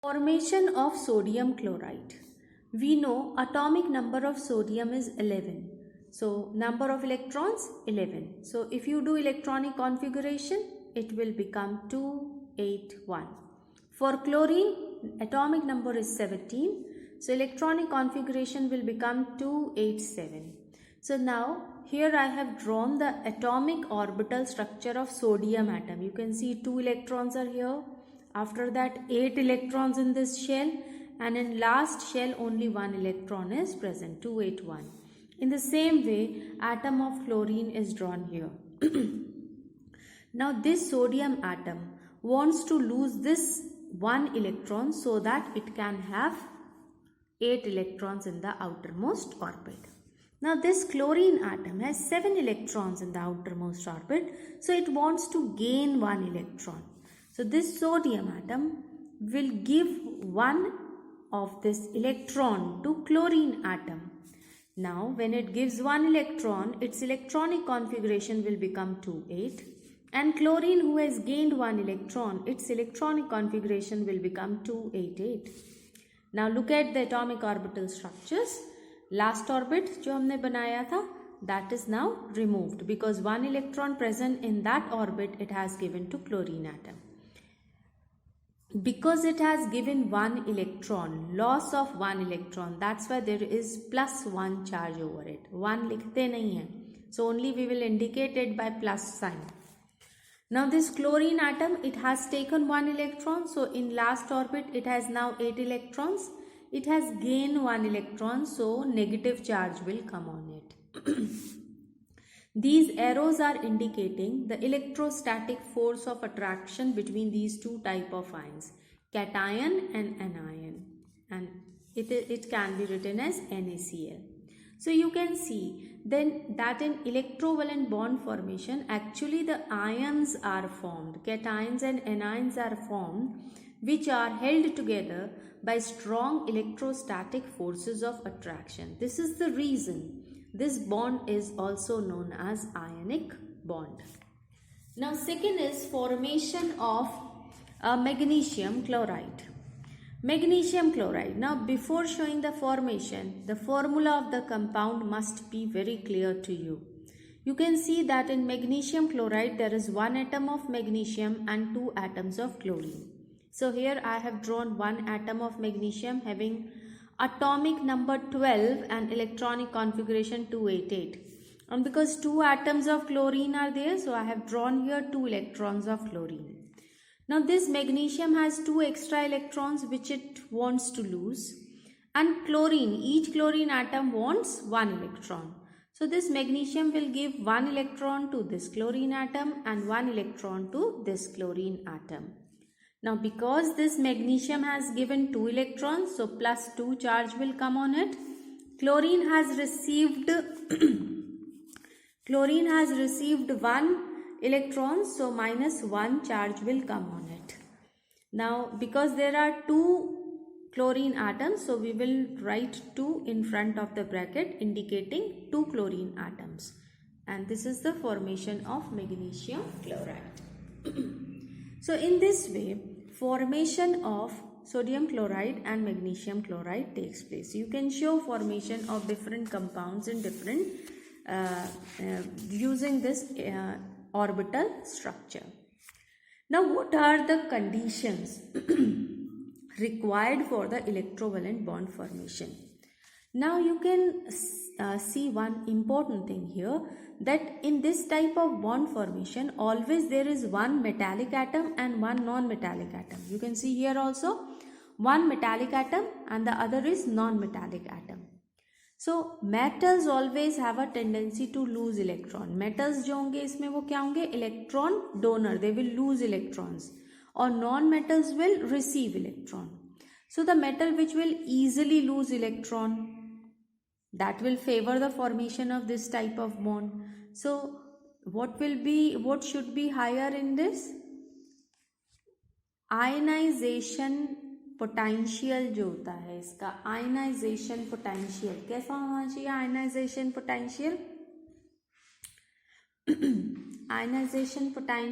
Formation of sodium chloride. We know atomic number of sodium is 11. So number of electrons 11. So if you do electronic configuration, it will become 281. For chlorine, atomic number is 17. So electronic configuration will become 287. So now here I have drawn the atomic orbital structure of sodium atom. You can see 2 electrons are here. After that 8 electrons in this shell, and in last shell only 1 electron is present, 281. In the same way, atom of chlorine is drawn here. Now this sodium atom wants to lose this 1 electron so that it can have 8 electrons in the outermost orbit. Now this chlorine atom has 7 electrons in the outermost orbit, so it wants to gain 1 electron. So this sodium atom will give 1 of this electron to chlorine atom. Now when it gives 1 electron, its electronic configuration will become 28, and chlorine who has gained 1 electron, its electronic configuration will become 288. Now look at the atomic orbital structures. Last orbit जो हमने बनाया था, that is now removed because 1 electron present in that orbit it has given to chlorine atom. Because it has given 1 electron, loss of 1 electron, that's why there is +1 charge over it. 1 लिखते नहीं हैं, so only we will indicate it by plus sign. Now this chlorine atom, it has taken 1 electron, so in last orbit it has now 8 electrons. It has gained 1 electron, so negative charge will come on it. These arrows are indicating the electrostatic force of attraction between these two type of ions, cation and anion, and it can be written as NaCl. So you can see then that in electrovalent bond formation, actually the ions are formed, cations and anions are formed, which are held together by strong electrostatic forces of attraction. This is the reason this bond is also known as ionic bond. Now second is formation of magnesium chloride. Magnesium chloride. Now before showing the formation, the formula of the compound must be very clear to you. You can see that in magnesium chloride there is 1 atom of magnesium and 2 atoms of chlorine. So here I have drawn 1 atom of magnesium having atomic number 12 and electronic configuration 288. And because 2 atoms of chlorine are there, so I have drawn here 2 electrons of chlorine. Now this magnesium has 2 extra electrons which it wants to lose, and chlorine, each chlorine atom wants 1 electron. So this magnesium will give 1 electron to this chlorine atom and 1 electron to this chlorine atom. Now because this magnesium has given 2 electrons, so +2 charge will come on it. Chlorine has received 1 electron, so -1 charge will come on it. Now because there are 2 chlorine atoms, so we will write 2 in front of the bracket indicating 2 chlorine atoms, and this is the formation of magnesium chloride. So in this way, formation of sodium chloride and magnesium chloride takes place. You can show formation of different compounds in different using this orbital structure. Now what are the conditions required for the electrovalent bond formation? Now you can see one important thing here, that in this type of bond formation always there is 1 metallic atom and 1 non-metallic atom. You can see here also 1 metallic atom and the other is non-metallic atom. So metals always have a tendency to lose electron. Metals जो होंगे इसमें वो क्या होंगे? Electron donor, they will lose electrons, or non-metals will receive electron. So the metal which will easily lose electron, that will favor the formation of this type of bond. So what should be higher in this? Ionization potential जो होता है इसका, ionization potential कैसा होना चाहिए? ionization potential